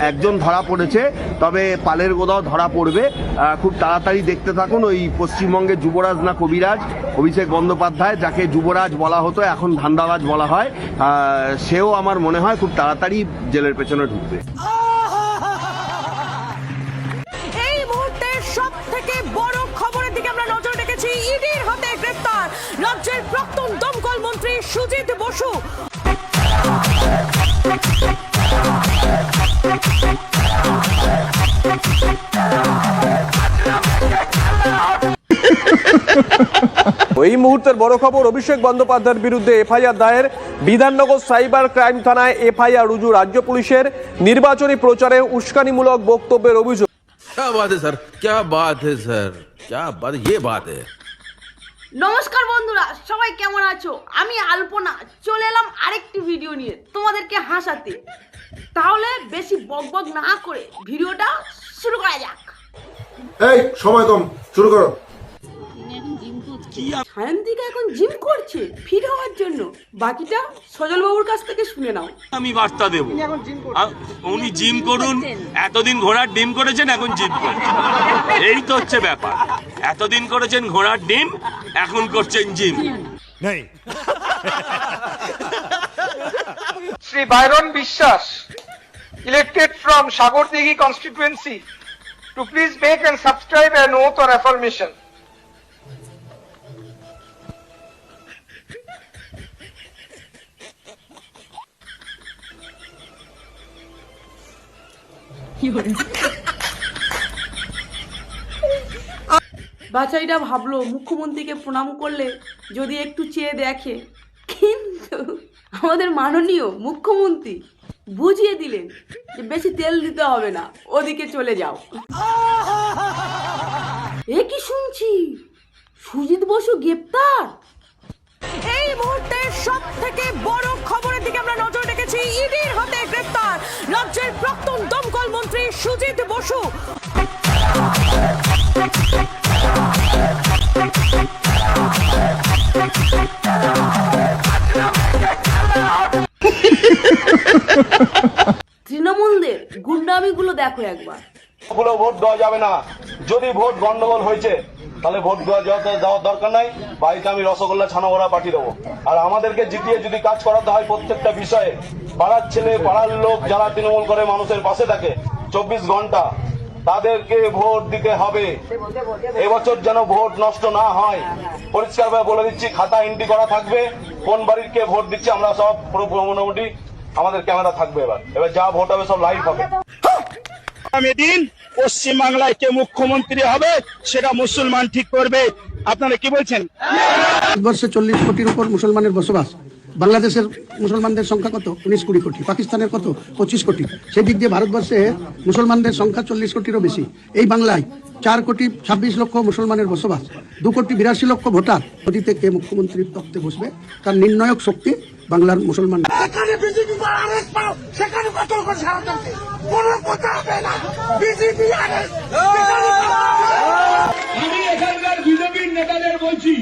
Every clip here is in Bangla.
একজন ধরা পড়েছে, তবে পালের গোদাও ধরা পড়বে। খুব তাড়াতাড়ি দেখতে থাকুন। ওই পশ্চিমবঙ্গের যুবরাজ না কবিরাজ অভিষেক বন্দ্যোপাধ্যায়, যাকে যুবরাজ বলা হতো এখন ধান্দাবাজ বলা হয়, সেও আমার মনে হয় খুব তাড়াতাড়ি জেলের পেছনে ঢুকবে। এই মুহূর্তে সব থেকে বড় খবরের দিকে আমরা নজর রেখেছি। ইডির হাতে গ্রেফতার রাজ্যের প্রাক্তন দমকল মন্ত্রী সুজিত বসু। এই মুহূর্তের বড় খবর, অভিষেক বন্দ্যোপাধ্যায়ের বিরুদ্ধে এফআইআর দায়ের। বিধাননগর সাইবার ক্রাইম থানায় এফআইআর রুজু রাজ্য পুলিশের। নির্বাচনী প্রচারে উস্কানিমূলক বক্তব্যের অভিযোগ। क्या बात है सर, क्या बात है सर, क्या बात, ये बात है। নমস্কার বন্ধুরা, সবাই কেমন আছো? আমি আলপনা চলে এলাম আরেকটি ভিডিও নিয়ে তোমাদেরকে হাসাতে। তাহলে বেশি বকবক না করে ভিডিওটা শুরু করা যাক। এই সময় কম, শুরু করো। সায়ন্তিকা এখন জিম করছে ফিট হওয়ার জন্য। বাকিটা সজল বাবুর কাছ থেকে শুনে নাও। আমি বার্তা দেব, উনি জিম করুন। এতদিন ঘোড়ার ডিম করেছেন, এখন জিম করছেন। এই তো হচ্ছে ব্যাপার। এতদিন করেছেন ঘোড়ার ডিম, এখন করছেন gym. Sri Byron Bishwas, elected from Shagordighi constituency, to please make and subscribe an oath or affirmation. বাচ্চাটা ভাবলো মুখ্যমন্ত্রীকে প্রণাম করলে যদি একটু চেয়ে দেখে, কিন্তু আমাদের মাননীয় মুখ্যমন্ত্রী বুঝিয়ে দিলেন যে বেশি তেল দিতে হবে না, ওদিকে চলে যাও। এ কি শুনছি, সুজিত বসু গ্রেপ্তার। এই মুহূর্তে সব থেকে বড় খবরের দিকে আমরা নজর রেখেছি। ইডির হাতে গ্রেফতার রাজ্যের প্রাক্তন দমকল মন্ত্রী সুজিত বসু। তৃণমূলদের গুন্ডামিগুলো দেখো একবার। ভোট দেওয়া যাবে না। যদি ভোট গন্ডগোল হয়েছে তাহলে ভোট দেওয়ার দরকার নাই। বাড়িতে আমি রসগোল্লা ছানাবড়া পাঠিয়ে দেবো। আর আমাদেরকে জিতিয়ে যদি কাজ করাতে হয় প্রত্যেকটা বিষয়ে, পাড়ার ছেলে পাড়ার লোক যারা তৃণমূল করে মানুষের পাশে থাকে 24 ঘন্টা, তাদেরকে ভোট দিতে হবে। এবছর যেন ভোট নষ্ট না হয়, পরিষ্কারভাবে বলে দিচ্ছি। খাতা এন্ট্রি করা থাকবে, কোন বাড়ির কে ভোট দিচ্ছে আমরা সব পুরো মোটামুটি আমাদের ক্যামেরা থাকবে। এবার যা ভোট হবে সব লাইভ হবে। আগামী দিন পশ্চিমবাংলায় কে মুখ্যমন্ত্রী হবে সেটা মুসলমান ঠিক করবে। আপনারা কি বলছেন? ভারতবর্ষে 40 কোটির উপর মুসলমানের বসবাস। বাংলাদেশের মুসলমানদের সংখ্যা কত? 19-20 কোটি। পাকিস্তানের কত? 25 কোটি। সেই দিক দিয়ে ভারতবর্ষে মুসলমানদের সংখ্যা 40 কোটিরও বেশি। এই বাংলায় 4 কোটি 26 লক্ষ মুসলমানের বসবাস, 2 কোটি 82 লক্ষ ভোটার। অতীতে কে মুখ্যমন্ত্রীর তত্ত্বে বসবে তার নির্ণায়ক শক্তি বাংলার মুসলমান। আমি এখানকার বিজেপির নেতাদের বলছি,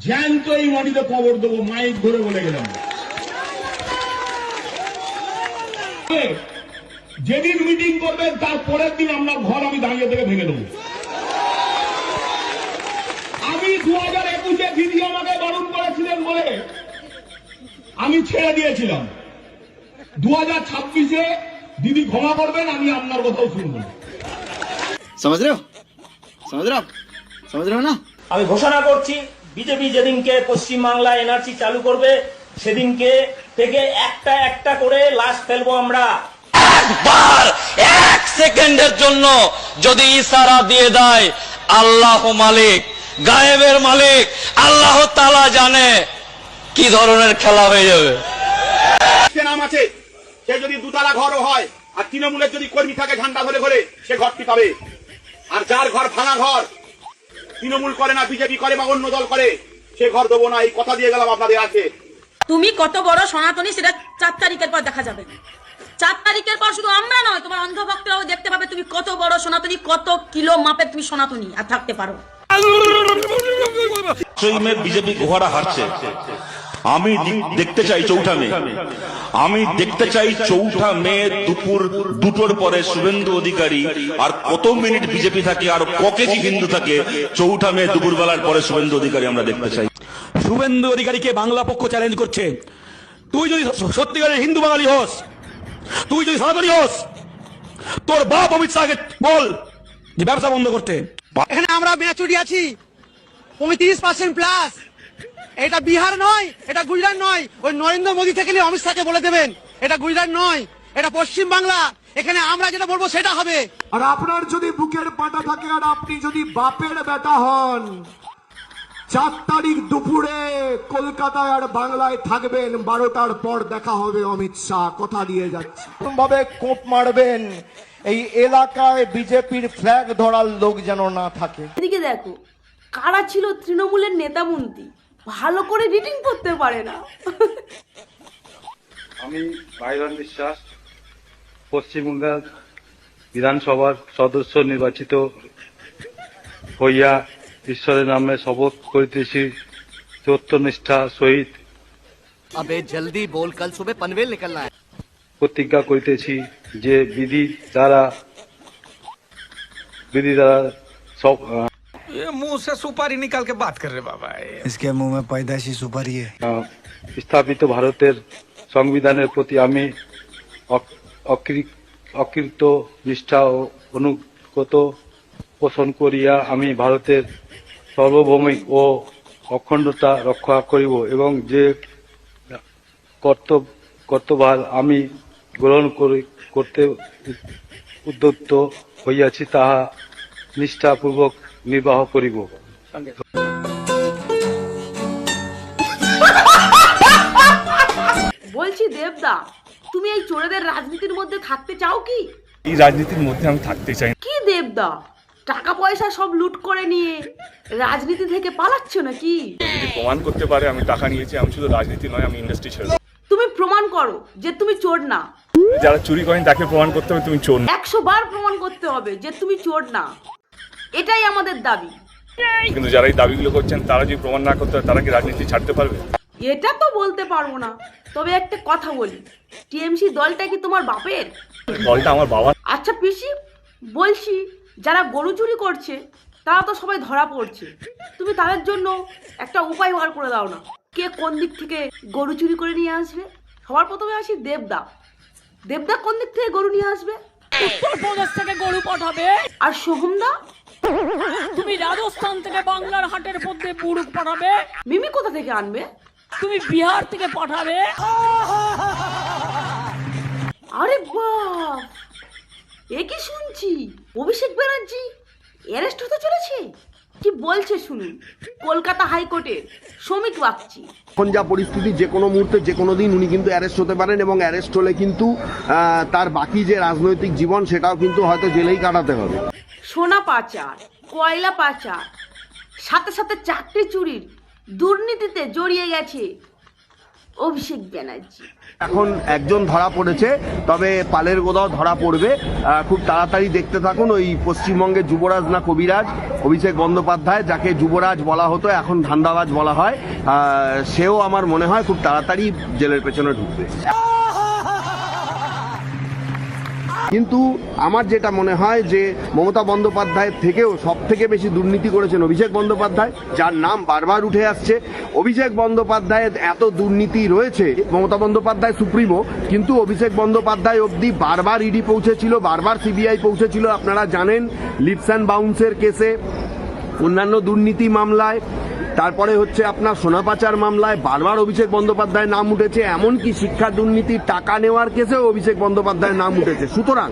জ্যান্ত এই মাটিতে কবর দেবো, মাইক ধরে বলে গেলাম। যেদিন মিটিং করবেন তার পরের দিন আপনার ঘর আমি দাঁড়িয়ে থেকে ভেঙে দেবো। আমি 2021-এ দিদি আমাকে বারণ করেছিলেন বলে আমি ছেড়ে দিয়েছিলাম। 2026-এ দিদি ক্ষমা করবেন, আমি আপনার কথাও শুনবো। समझ रहे हो ना? আমি ঘোষণা করছি, বিজেপি যেদিনকে পশ্চিমবাংলায় এনআরসি চালু করবে সেদিনকে থেকে একটা একটা করে লাশ ফেলবো আমরা। একবার 1 সেকেন্ডের জন্য যদি ইশারা দিয়ে দেয়, আল্লাহ মালিক, গায়েবের মালিক আল্লাহ তাআলা জানে কি ধরনের খেলা হয়ে যাবে। নাম আছে, সে যদি 2 তলা ঘরও হয় আর তৃণমূলের যদি কর্মী থাকে ঝান্ডা ধরে ধরে, সে ঘরটি পাবে। আর যার ঘর ভাঙা ঘর, তৃণমূল করে না বিজেপি করে বা অন্য দল করে, সে ঘর দেবো না। এই কথা দিয়ে গেলাম আপনাদের আছে। তুমি কত বড় সনাতনী সেটা 4 তারিখের পর দেখা যাবে। 4 তারিখের পর শুধু আমরা নয়, তোমার অন্ধভক্তরাও দেখতে পাবে তুমি কত বড় সনাতনী, কত কিলো মাপের তুমি সনাতনী আর থাকতে পারো। বিজেপি ঘোড়া হারছে, আমি দেখতে চাই 4ঠা মে, আমি দেখতে চাই 4ঠা মে দুপুর 2টোর পরে শুভেন্দু অধিকারী আর কত মিনিট বিজেপি থাকে আর ক কেজি হিন্দু থাকে 4ঠা মে দুপুরবেলার পরে শুভেন্দু অধিকারী আমরা দেখতে চাই। শুভেন্দু অধিকারীকে বাংলা পক্ষ চ্যালেঞ্জ করছে, তুই যদি সত্যিকারের হিন্দু বাঙালি হোস, তুই যদি সনাতনী হোস, তোর বাপ অমিত শাহকে বল যে ব্যবসা বন্ধ করতে। এখানে আমরা ম্যাচুরি আছি 35% প্লাস। এটা বিহার নয়, এটা গুজরাট নয়। ওই নরেন্দ্র মোদী থেকে অমিত শাহকে বলে দেবেন এটা গুজরাট নয়, এটা পশ্চিম বাংলা। এখানে আমরা যেটা বলবো সেটা হবে। আর আপনার যদি বুকের পাটা থাকে আর আপনি যদি বাপের বেটা হন, 4 তারিখ দুপুরে কলকাতায় আর বাংলায় থাকবেন, 12টার পর দেখা হবে অমিত শাহ, কথা দিয়ে যাচ্ছে। ভাবে কোপ মারবেন, এই এলাকায় বিজেপির ফ্ল্যাগ ধরার লোক যেন না থাকে। এদিকে দেখো কারা ছিল তৃণমূলের নেতা মন্ত্রী, ভালো করে রিডিং করতে পারে না। আমি ভাইরান বিশ্বাস, পশ্চিমবঙ্গের বিধানসভার সদস্য নির্বাচিত হইয়া ঈশ্বরের নামে শপথ করিতেছি সত্যনিষ্ঠা সহিত। আবে জলদি বল, কাল সুবহ পনভেল নিকলনা है। প্রতিজ্ঞা করিতেছি যে বিধি দ্বারা সব मुंह से सुपारी निकाल के बात कर रहे बाबा। इसके मुंह में पैदाइशी सुपारी है। স্থাপিত ভারতের সংবিধানের প্রতি আমি অকৃত নিষ্ঠা ও অনুগত পোষণ করিয়া আমি ভারতের সার্বভৌমিক ও অখণ্ডতা রক্ষা করিব এবং যে কর্তব্য আমি গ্রহণ করতে উদ্যত হইয়াছি তাহা নিষ্ঠাপূর্বক নির্বাহ করিব। বলছি দেবদা, তুমি এই চোরেদের রাজনীতির মধ্যে থাকতে চাও কি? এই রাজনীতির মধ্যে আমি থাকতে চাই না। কি দেবদা, টাকা পয়সা সব লুট করে নিয়ে রাজনীতি থেকে পালাচ্ছ নাকি? যদি প্রমাণ করতে পারে আমি টাকা নিয়েছি, আমি শুধু রাজনীতি নয়, আমি ইন্ডাস্ট্রি ছেড়ে দেব। তুমি প্রমাণ করো যে তুমি চোর না। যারা চুরি করেন তাকে প্রমাণ করতে হবে তুমি চোর না। 100 বার প্রমাণ করতে হবে যে তুমি চোর না, এটাই আমাদের দাবি। কিন্তু যারা এই দাবিগুলো করছেন তারা যদি প্রমাণ না করতে হয় তারা কি রাজনীতি ছাড়তে পারবে? এটা তো বলতে পারবো না, তবে একটা কথা বলি, টিএমসি দলটা কি তোমার বাপের? দলটা আমার বাবা। আচ্ছা পিসি, বলছি যারা গরু চুরি করছে তারা তো সবাই ধরা পড়ছে, তুমি তাদের জন্য একটা উপায় বার করে দাও না। কে কোন দিক থেকে গরু চুরি করে নিয়ে আসবে? সবার প্রথমে আসি দেবদা। দেবদা কোন দিক থেকে গরু নিয়ে আসবে? উত্তরপ্রদেশ থেকে গরু পাঠাবে, আর সোহমদা? তুমি রাজস্থান থেকে বাংলার হাটের মধ্যে পুরুষ পাঠাবে, মিমি কোথা থেকে আনবে? তুমি বিহার থেকে পাঠাবে। আরে বাহ, এ কি শুনছি, অভিষেক ব্যানার্জি অ্যারেস্ট হতে চলেছে? কি বলছে শুনুন, কলকাতা হাইকোর্টের শ্রমিক বাগচি। এখন যা পরিস্থিতি, যে কোনো মুহূর্তে যে কোনো দিন উনি কিন্তু অ্যারেস্ট হতে পারেন, এবং অ্যারেস্ট হলে কিন্তু তার বাকি যে রাজনৈতিক জীবন সেটাও কিন্তু হয়তো জেলেই কাটাতে হবে। সোনা পাচার, কয়লা পাচার, সাথে সাথে চাকরি চুরির দুর্নীতিতে জড়িয়ে গেছে অভিষেক ব্যানার্জি। এখন একজন ধরা পড়েছে, তবে পালের গোদাও ধরা পড়বে খুব তাড়াতাড়ি। দেখতে থাকুন। ওই পশ্চিমবঙ্গের যুবরাজ না কবিরাজ অভিষেক বন্দ্যোপাধ্যায়, যাকে যুবরাজ বলা হতো এখন ধান্দাবাজ বলা হয়, সেও আমার মনে হয় খুব তাড়াতাড়ি জেলের পেছনে ঢুকবে। কিন্তু আমার যেটা মনে হয় যে মমতা বন্দ্যোপাধ্যায়ের থেকেও সব থেকে বেশি দুর্নীতি করেছেন অভিষেক বন্দ্যোপাধ্যায়, যার নাম বারবার উঠে আসছে। অভিষেক বন্দ্যোপাধ্যায়ের এত দুর্নীতি রয়েছে, মমতা বন্দ্যোপাধ্যায় সুপ্রিমো, কিন্তু অভিষেক বন্দ্যোপাধ্যায় অবধি বারবার ইডি পৌঁছেছিল, বারবার সিবিআই পৌঁছেছিল। আপনারা জানেন লিপস অ্যান্ড বাউন্সের কেসে, অন্যান্য দুর্নীতি মামলায়, তারপরে হচ্ছে আপনার সোনা পাচার মামলায় বারবার অভিষেক বন্দ্যোপাধ্যায়ের নাম উঠেছে। এমনকি শিক্ষা দুর্নীতির টাকা নেওয়ার কেসেও অভিষেক বন্দ্যোপাধ্যায়ের নাম উঠেছে। সুতরাং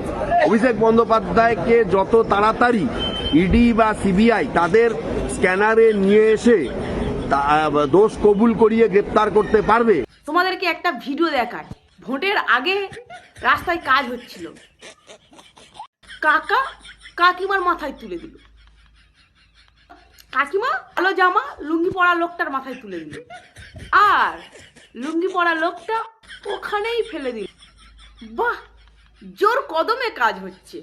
অভিষেক বন্দ্যোপাধ্যায়কে যত তাড়াতাড়ি ইডি বা সিবিআই তাদের স্ক্যানারে নিয়ে এসে দোষ কবুল করিয়ে গ্রেপ্তার করতে পারবে। তোমাদেরকে একটা ভিডিও দেখায়, ভোটের আগে রাস্তায় কাজ হচ্ছিল, কাকা কাকিমার মাথায় তুলে দিল, কাকিমা কালো জামা লুঙ্গি পরা লোকটার মাথায় তুলে দিল, আর লুঙ্গি পরা লোকটা ওখানেই ফেলে দিল। বাহ, জোর কদমে কাজ হচ্ছে।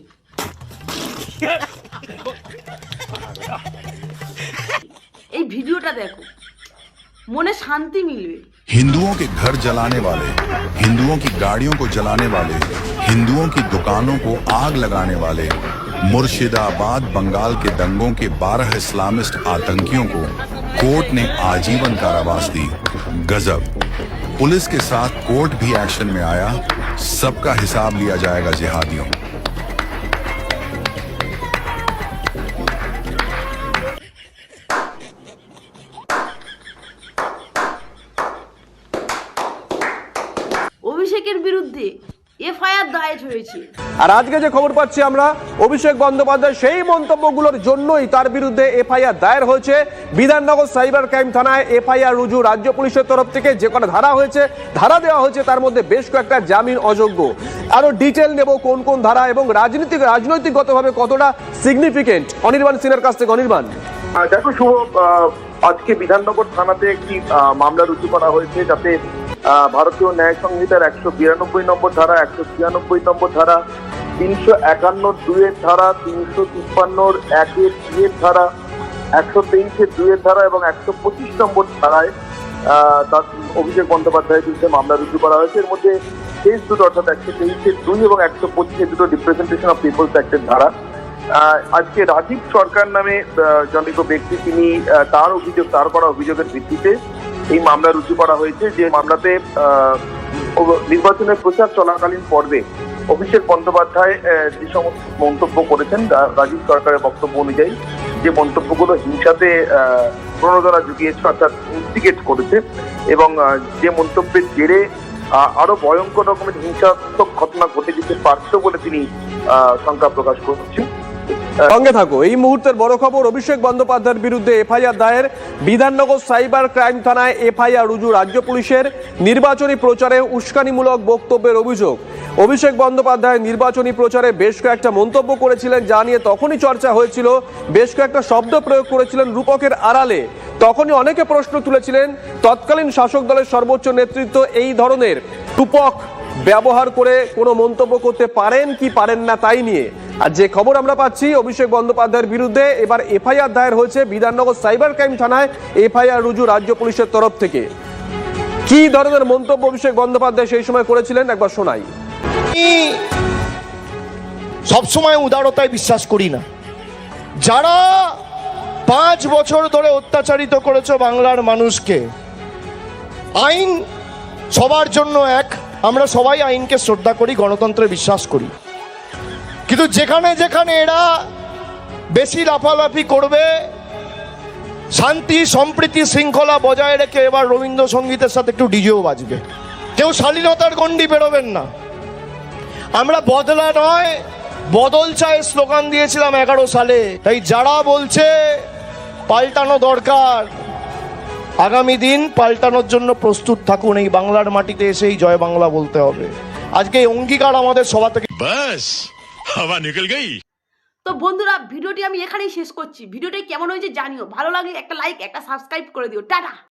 এই ভিডিওটা দেখো, মনে শান্তি মিলবে। हिंदुओं के घर जलाने वाले, हिंदुओं की गाड़ियों को जलाने वाले, हिंदुओं की दुकानों को आग लगाने वाले मुर्शिदाबाद बंगाल के दंगों के 12 इस्लामिस्ट आतंकियों को कोर्ट ने आजीवन कारावास दी। गजब। पुलिस के साथ कोर्ट भी एक्शन में आया। सबका हिसाब लिया जाएगा जिहादियों। অভিষেকের বিরুদ্ধে এফআইআর দায়ের হয়েছে। আর আজকে যে খবর পাচ্ছি আমরা, অভিষেক বন্দ্যোপাধ্যায় সেই মন্তব্যগুলোর জন্যই তার বিরুদ্ধে এফআইআর দায়ের হয়েছে। বিধাননগর সাইবার ক্রাইম থানায় এফআইআর রুজু রাজ্য পুলিশের তরফ থেকে। যে কটা ধারা হয়েছে, ধারা দেওয়া হয়েছে, তার মধ্যে বেশ কয়েকটা জামিন অযোগ্য। আরো ডিটেল নেব কোন কোন ধারা এবং রাজনৈতিকগতভাবে কতটা সিগনিফিকেন্ট। অনির্বাণ সিনহার কাছ থেকে। অনির্বাণ, দেখো শুভ, আজকে বিধাননগর থানাতে একটি মামলা রুজু করা হয়েছে, যাতে ভারতীয় ন্যায় সংহিতার 192 নম্বর ধারা, 196 নম্বর ধারা, 351 ধারা, 353 1 ধারা, 123 ধারা এবং 125 নম্বর ধারায় তার অভিষেক বন্দ্যোপাধ্যায়ের বিরুদ্ধে মামলা রুজু করা হয়েছে। এর মধ্যে শেষ দুটো অর্থাৎ 123 এবং 125 দুটো রিপ্রেজেন্টেশন অফ পিপলস অ্যাক্টের ধারা। আজকে রাজীব সরকার নামে জনিত ব্যক্তি, তিনি তার করা অভিযোগের ভিত্তিতে এই মামলা রুজু করা হয়েছে। যে মামলাতে নির্বাচনের প্রচার চলাকালীন পর্বে অভিষেক বন্দ্যোপাধ্যায় যে সমস্ত মন্তব্য করেছেন, রাজীব সরকারের বক্তব্য অনুযায়ী যে মন্তব্যগুলো হিংসাতে প্রণোদনা জুগিয়েছে অর্থাৎ ইনস্টিগেট করেছে, এবং যে মন্তব্যের জেরে আরো ভয়ঙ্কর রকমের হিংসাত্মক ঘটনা ঘটে যেতে পারত বলে তিনি শঙ্কা প্রকাশ করছেন। সঙ্গে থাকো। এই মুহূর্তের বড় খবর, অভিষেক বন্দ্যোপাধ্যায়ের বিরুদ্ধে এফআইআর দায়ের। বিধাননগর সাইবার ক্রাইম থানায় এফআইআর রুজু রাজ্য পুলিশের। নির্বাচনী প্রচারে উস্কানিমূলক বক্তব্যের অভিযোগ। অভিষেক বন্দ্যোপাধ্যায় নির্বাচনী প্রচারে বেশ কয়েকটা মন্তব্য করেছিলেন, যা নিয়ে তখনই চর্চা হয়েছিল। বেশ কয়েকটা শব্দ প্রয়োগ করেছিলেন রূপকের আড়ালে। তখনই অনেকে প্রশ্ন তুলেছিলেন, তৎকালীন শাসক দলের সর্বোচ্চ নেতৃত্ব এই ধরনের রূপক ব্যবহার করে কোনো মন্তব্য করতে পারেন কি পারেন না তাই নিয়ে। আর যে খবর আমরা পাচ্ছি, অভিষেক বন্দ্যোপাধ্যায়ের বিরুদ্ধে এবার এফআইআর দায়ের হয়েছে বিধাননগর সাইবার ক্রাইম থানায়। এফআইআর রুজু রাজ্য পুলিশের তরফ থেকে। কি ধরনের মন্তব্য অভিষেক বন্দ্যোপাধ্যায় সেই সময় করেছিলেন একবার শোনাই। সবসময় উদারতায় বিশ্বাস করি না। যারা 5 বছর ধরে অত্যাচারিত করেছে বাংলার মানুষকে, আইন সবার জন্য এক। আমরা সবাই আইনকে শ্রদ্ধা করি, গণতন্ত্রে বিশ্বাস করি। কিন্তু যেখানে যেখানে এরা বেশি লাফালাফি করবে, শান্তি সম্প্রীতি শৃঙ্খলা বজায় রেখে এবার রবীন্দ্রসঙ্গীতের সাথে একটু ডিজেও বাজবে। কেউ শালীনতার গণ্ডি বেরোবেন না। আমরা বদলা নয় বদল চাই স্লোগান দিয়েছিলাম 11 সালে। তাই যারা বলছে পাল্টানো দরকার, আগামী দিন পাল্টানোর জন্য প্রস্তুত থাকুন। এই বাংলার মাটিতে এসেই জয় বাংলা বলতে হবে। আজকে এই অঙ্গীকার আমাদের সভা থেকে বাস হাওয়া নিকল গই। তো বন্ধুরা, ভিডিওটি আমি এখানেই শেষ করছি। ভিডিওটি কেমন হয়েছে জানিও। ভালো লাগলে একটা লাইক, একটা সাবস্ক্রাইব করে দিও। টাটা।